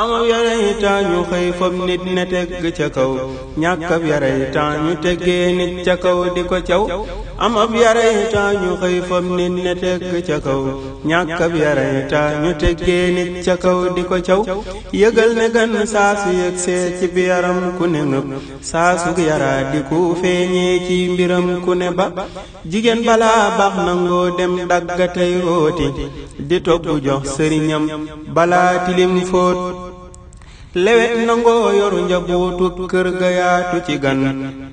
amab yaray taa ñu xëy fob nit ne tegg ca kaw ñàkkab yaray taa ñu teggee nit ca kaw di ko caw amab yaray taa ñu xëy fob nit ne tegg ca kaw ñàkkab yaray taa ñu teggee nit ca kaw di ko caw yëgal ne gan saasu yëg see ci biyaram ku ne ngëp saasu yaraa di ku feeñee ci mbiram ku ne ba jigéen balaa baax nangoo dem daggatay rooti di togg jox sëriñam balaa tilim fóot lewet nangoo yoru njabootu kër ga yaatu ci gan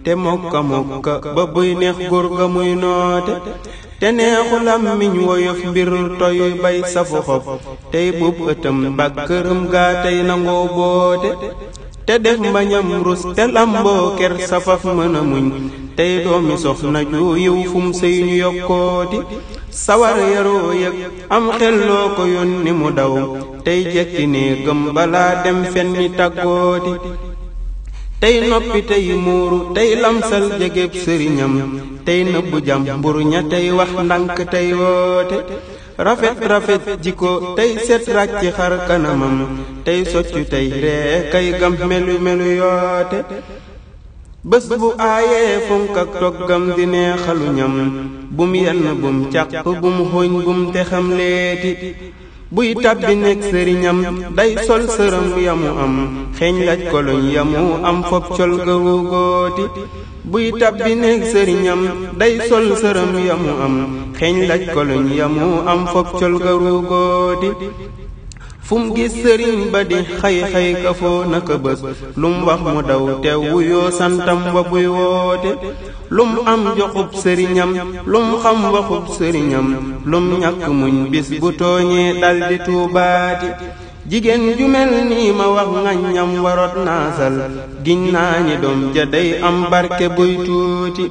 te mokka ba buy neex góor ga muy noote te neexu làmmiñ woyof mbir toy bay safu xob tey bub ëttam ba këram gaa tey nangoo boote te def mbañam rus te lamboo ker safaf mën a muñ tey doomi soxna ju yiw fum sëy ñu yokkooti sawar yaroo yëg am xelloo ko yónni mu daw tey jekki ne gëm balaa dem fenni tàggooti tey noppi tey muuru tey lamsal jegeb sëriñam tey nëbbu jam mburu ña tey wax ndànk tey woote rafet jikko tey set ràcc xar kanamam tey soccu tey ree kay gam melu yoote bés bu aayee fonk ak toggam di neexalu ñam bum yenn bum càq bum xooñ bum te xam leeti buy tàbbi nekk sëriñam day sol sërëm yamu am xeeñ laj koloñ yamu am fob col garu góoti buy tàbbi nekk sëriñam day sol sërëm yamu am xeeñ laj koloñ yamu am fob col garu góoti fum gis sëriñ ba di xay kafoo naka bés lum wax mu daw teew wuyoo santam wa buy woote lum am joxub sëriñam lum xam waxub sëriñam lum ñàkk muñ bis bu tooñee daldi tuubaati jigéen ju mel nii ma wax ngaññam warot naasal giñ naa ñi doom ja day am barke buy tuuti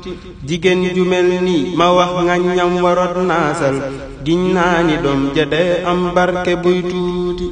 jigéen ju mel nii ma wax ngaññam warot naasal giñ naa ñi doom ja day am barke buy tuuti